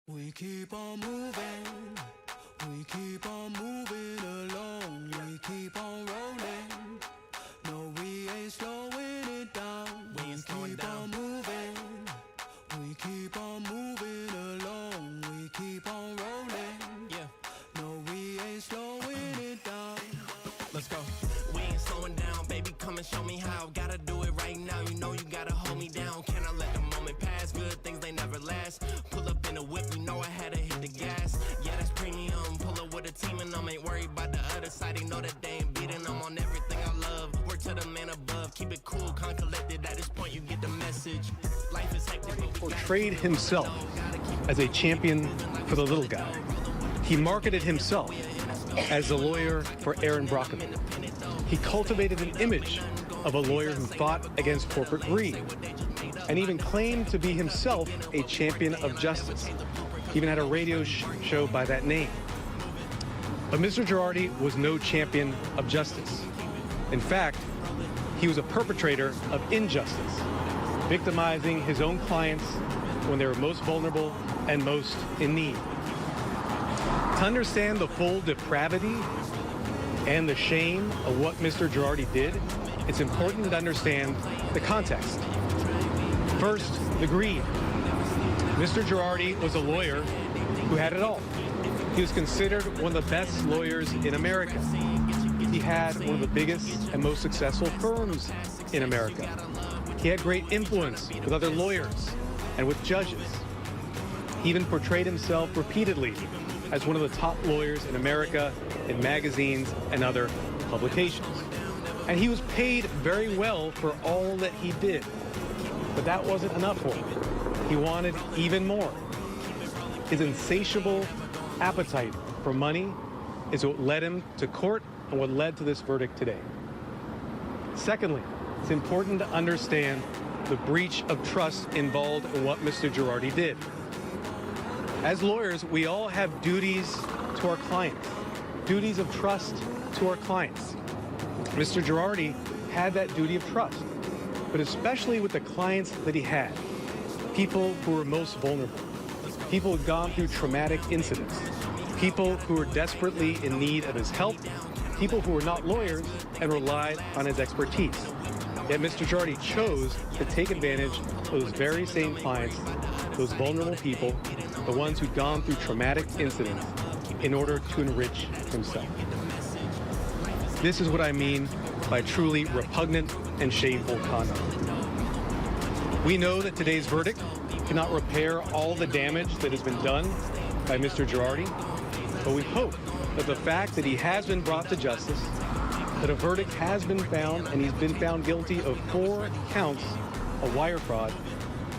We keep on moving, we keep on moving along, we keep on rolling. No, we ain't slowing it down. We keep on moving, we keep on moving along, we keep on rolling. Yeah, no, we ain't slowing it down. Let's go. We ain't slowing down, baby. Come and show me how. Gotta do it right now. You know you gotta hold me down. Can I let the moment pass? Good things they never last. Pull up in a whip, you know I had to hit the gas. Yeah, that's premium. Pull up with a team and I'm ain't worried about the other side. They know that they ain't beating. I'm on everything I love. Work to the man above. Keep it cool, calm, collected. At this point, you get the message. Life is hectic. He portrayed himself as a champion for the little guy. He marketed himself as a lawyer for Aaron Brockovich. He cultivated an image of a lawyer who fought against corporate greed and even claimed to be himself a champion of justice. He even had a radio show by that name. But Mr. Girardi was no champion of justice. In fact, he was a perpetrator of injustice, victimizing his own clients when they were most vulnerable and most in need. To understand the full depravity and the shame of what Mr. Girardi did, it's important to understand the context. First, the greed. Mr. Girardi was a lawyer who had it all. He was considered one of the best lawyers in America. He had one of the biggest and most successful firms in America. He had great influence with other lawyers and with judges. He even portrayed himself repeatedly as one of the top lawyers in America in magazines and other publications. And he was paid very well for all that he did. But that wasn't enough for him. He wanted even more. His insatiable appetite for money is what led him to court and what led to this verdict today. Secondly, it's important to understand the breach of trust involved in what Mr. Girardi did. As lawyers, we all have duties to our clients, duties of trust to our clients. Mr. Girardi had that duty of trust, but especially with the clients that he had, people who were most vulnerable, people who had gone through traumatic incidents, people who were desperately in need of his help, people who were not lawyers and relied on his expertise. Yet Mr. Girardi chose to take advantage of those very same clients, those vulnerable people, the ones who'd gone through traumatic incidents, in order to enrich himself. This is what I mean by truly repugnant and shameful conduct. We know that today's verdict cannot repair all the damage that has been done by Mr. Girardi, but we hope that the fact that he has been brought to justice, that a verdict has been found and he's been found guilty of 4 counts of wire fraud,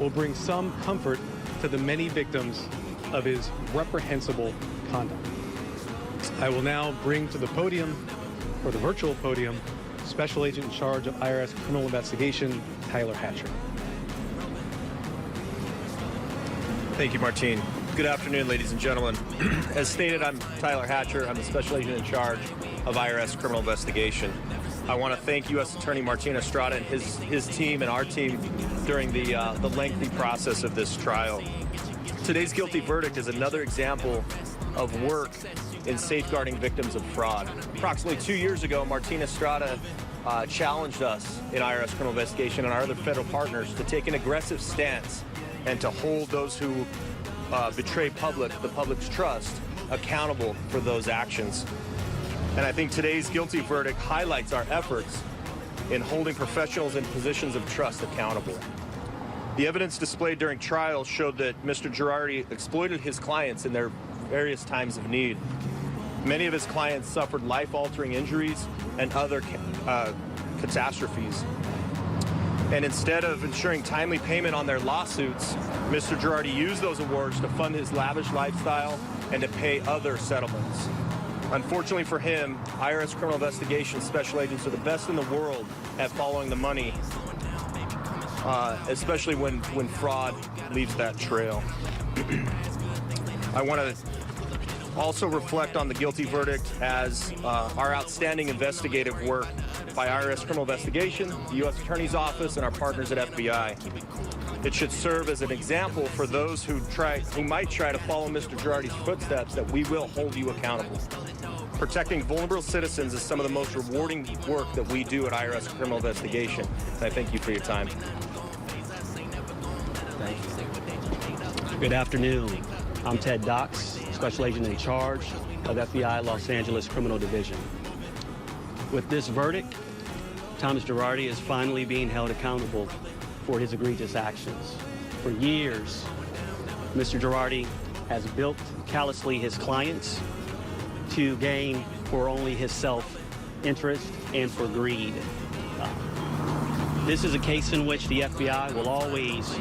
will bring some comfort to the many victims of his reprehensible conduct. I will now bring to the podium, or the virtual podium, Special Agent in charge of IRS Criminal Investigation, Tyler Hatcher. Thank you, Martine. Good afternoon, ladies and gentlemen. As stated, I'm Tyler Hatcher. I'm the Special Agent in charge of IRS Criminal Investigation. I want to thank U.S. Attorney Martin Estrada and his team and our team during the lengthy process of this trial. Today's guilty verdict is another example of work in safeguarding victims of fraud. Approximately 2 years ago, Martin Estrada challenged us in IRS Criminal Investigation and our other federal partners to take an aggressive stance and to hold those who betray the public's trust, accountable for those actions. And I think today's guilty verdict highlights our efforts in holding professionals in positions of trust accountable. The evidence displayed during trial showed that Mr. Girardi exploited his clients in their various times of need. Many of his clients suffered life-altering injuries and other catastrophes. And instead of ensuring timely payment on their lawsuits, Mr. Girardi used those awards to fund his lavish lifestyle and to pay other settlements. Unfortunately for him, IRS Criminal Investigation special agents are the best in the world at following the money, especially when fraud leaves that trail. I want to also reflect on the guilty verdict as our outstanding investigative work by IRS Criminal Investigation, the U.S. Attorney's Office, and our partners at FBI. It should serve as an example for those who might try to follow Mr. Girardi's footsteps, that we will hold you accountable. Protecting vulnerable citizens is some of the most rewarding work that we do at IRS Criminal Investigation. And I thank you for your time. Thank you. Good afternoon. I'm Ted Dox, Special Agent in Charge of FBI Los Angeles Criminal Division. With this verdict, Thomas Girardi is finally being held accountable for his egregious actions. For years, Mr. Girardi has built callously his clients to gain for only his self-interest and for greed. This is a case in which the FBI will always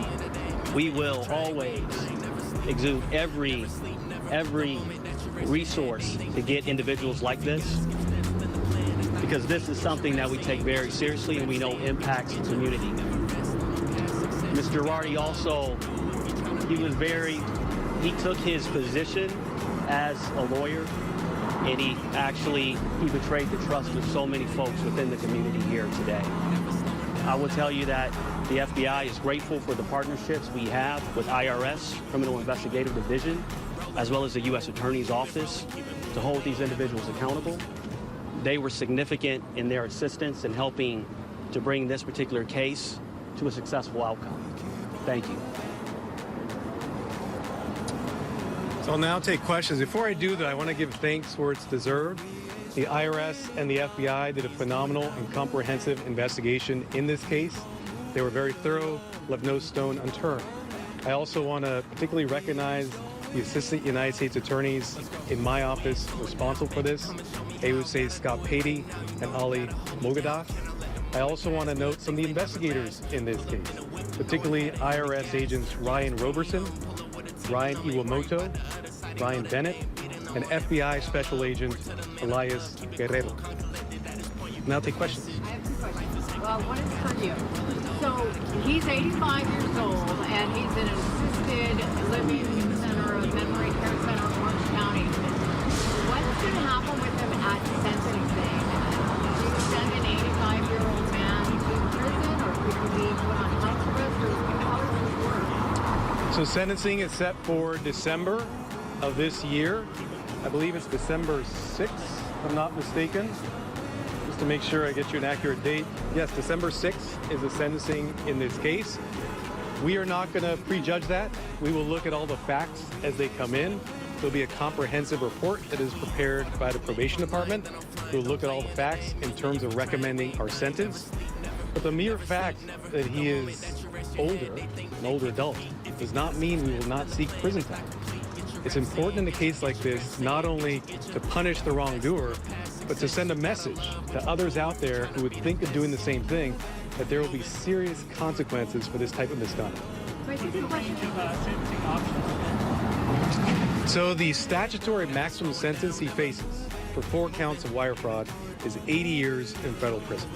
exude every resource to get individuals like this, because this is something that we take very seriously and we know impacts the community. Mr. Girardi also, he took his position as a lawyer, and he betrayed the trust of so many folks within the community here today. I will tell you that the FBI is grateful for the partnerships we have with IRS, Criminal Investigative Division, as well as the U.S. Attorney's Office to hold these individuals accountable. They were significant in their assistance in helping to bring this particular case to a successful outcome. Thank you. So I'll now take questions. Before I do that, I want to give thanks where it's deserved. The IRS and the FBI did a phenomenal and comprehensive investigation in this case. They were very thorough, left no stone unturned. I also want to particularly recognize the Assistant United States Attorneys in my office responsible for this, AUSA Scott Patey and Ali Mogadoff. I also want to note some of the investigators in this case, particularly IRS agents Ryan Roberson, Ryan Iwamoto, Ryan Bennett, and FBI Special Agent Elias Guerrero. Now take questions. I have two questions. Well, one is for you. So he's 85 years old, and he's in an assisted living center, a memory care center in Orange County. What's going to happen with him at sentencing? Do you send an 85-year-old man to prison, or could he be put on house arrest, or how does this work? So sentencing is set for December of this year. I believe it's December 6th, if I'm not mistaken. Just to make sure I get you an accurate date. Yes, December 6th is the sentencing in this case. We are not going to prejudge that. We will look at all the facts as they come in. There'll be a comprehensive report that is prepared by the probation department. We'll look at all the facts in terms of recommending our sentence. But the mere fact that he is older, an older adult, does not mean we will not seek prison time. It's important in a case like this not only to punish the wrongdoer, but to send a message to others out there who would think of doing the same thing, that there will be serious consequences for this type of misconduct. So the statutory maximum sentence he faces for 4 counts of wire fraud is 80 years in federal prison.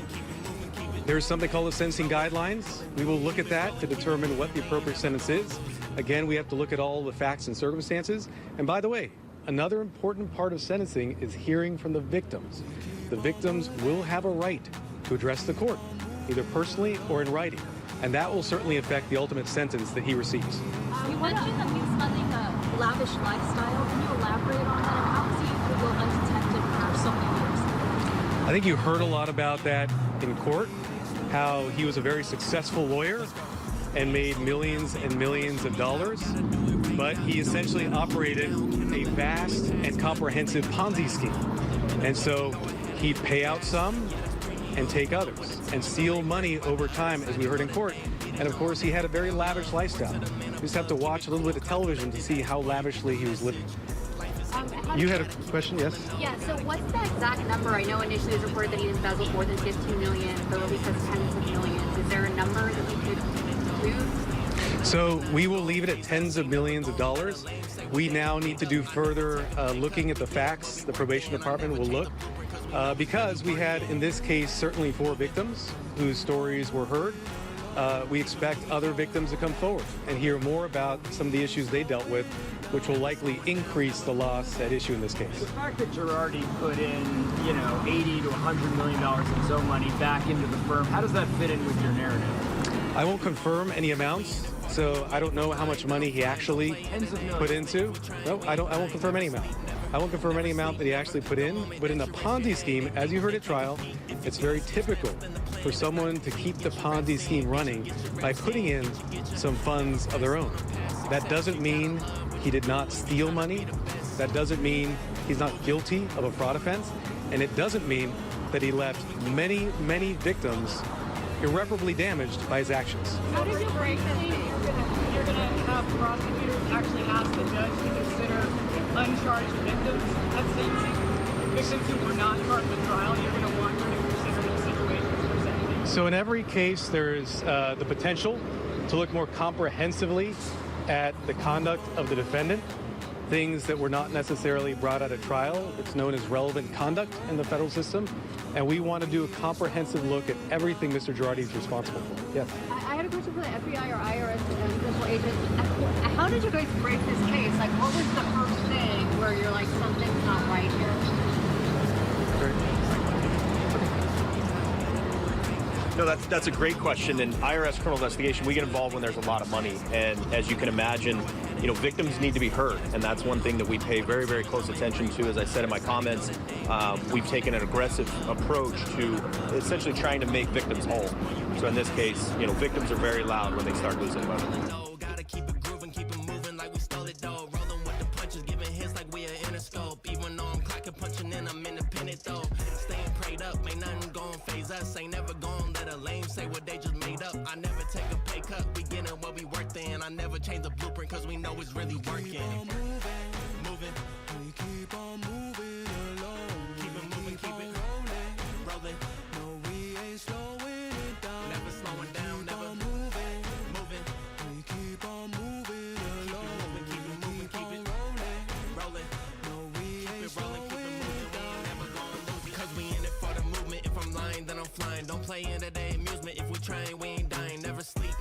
There's something called the sentencing guidelines. We will look at that to determine what the appropriate sentence is. Again, we have to look at all the facts and circumstances. And by the way, another important part of sentencing is hearing from the victims. The victims will have a right to address the court, either personally or in writing. And that will certainly affect the ultimate sentence that he receives. You mentioned that he's living a lavish lifestyle. Can you elaborate on that? And how is he able to go undetected for so many years? I think you heard a lot about that in court, how he was a very successful lawyer and made millions and millions of dollars, but he essentially operated a vast and comprehensive Ponzi scheme. And so he'd pay out some and take others and steal money over time, as we heard in court. And of course, he had a very lavish lifestyle. You just have to watch a little bit of television to see how lavishly he was living. You had a question, yes? Yeah, so what's the exact number? I know initially it was reported that he embezzled more than 15 million, but at least says tens of millions. Is there a number that we could use? So we will leave it at tens of millions of dollars. We now need to do further looking at the facts. The probation department will look because we had, in this case, certainly 4 victims whose stories were heard. We expect other victims to come forward and hear more about some of the issues they dealt with, which will likely increase the loss at issue in this case. The fact that Girardi put in, $80 to $100 million of his own money back into the firm, how does that fit in with your narrative? I won't confirm any amounts. So I don't know how much money he actually put into. No, I won't confirm any amount. I won't confirm any amount that he actually put in. But in a Ponzi scheme, as you heard at trial, it's very typical for someone to keep the Ponzi scheme running by putting in some funds of their own. That doesn't mean he did not steal money. That doesn't mean he's not guilty of a fraud offense. And it doesn't mean that he left many, many victims irreparably damaged by his actions. How did you break this? You're going to have prosecutors actually ask the judge to consider uncharged victims at sentencing? Victims who were not part of the trial, you're going to want her to consider those situations for sentencing? So in every case, there is the potential to look more comprehensively at the conduct of the defendant, things that were not necessarily brought out at trial. It's known as relevant conduct in the federal system. And we want to do a comprehensive look at everything Mr. Girardi is responsible for. Yes. I had a question for the FBI or IRS special agent. How did you guys break this case? Like, what was the first thing where you're like, something's not right here? No, that's a great question. In IRS criminal investigation, we get involved when there's a lot of money. And as you can imagine, victims need to be heard. And that's one thing that we pay very, very close attention to. As I said in my comments, we've taken an aggressive approach to essentially trying to make victims whole. So in this case, victims are very loud when they start losing money. Gotta keep it grooving, keep it moving like we stole it though. Rolling with the punches, giving hits like we are in a scope. Even though I'm clocking, punching in, I'm independent though. Staying prayed up, ain't nothing gon' phase us. Ain't never gon' let a lame say what they just made up. I never take a pay cut, we getting what we worth in. I never change the blueprint cause we know it's really working. Moving, we keep on moving along. Keep it moving, keep it rolling. No, we ain't slowing it down. Never slowing down, never moving. We keep on moving along. Keep it moving, keep it rolling. No, we ain't slowing it down. Never gonna lose it cause we in it for the movement. If I'm lying, then I'm flying. Don't play into their amusement. If we trying, we ain't dying. Never sleep,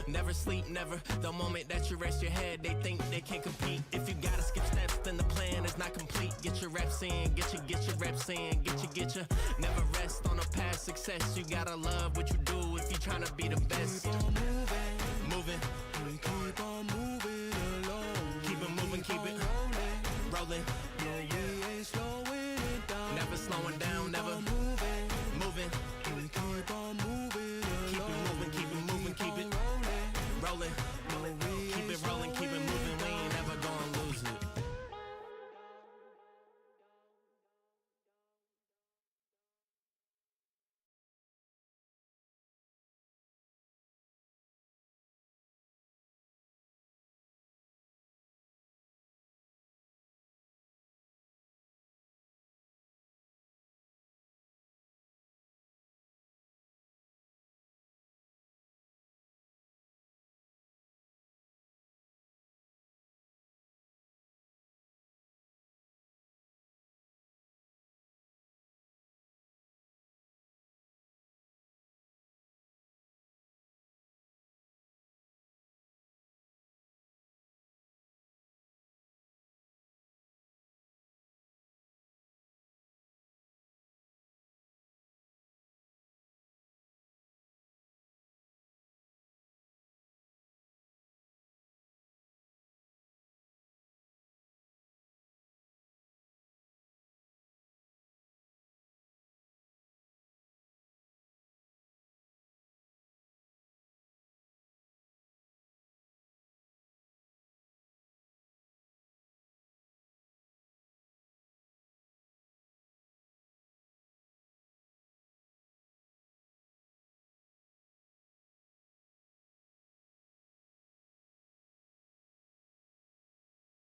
never sleep, never. The moment that you rest your head, they think they can't compete. If you gotta skip steps, then the plan is not complete. Get your reps in, get your reps in, get your. Never rest on a past success. You gotta love what you do if you tryna be the best. Moving, we keep on moving along. Keep it moving, keep it rolling.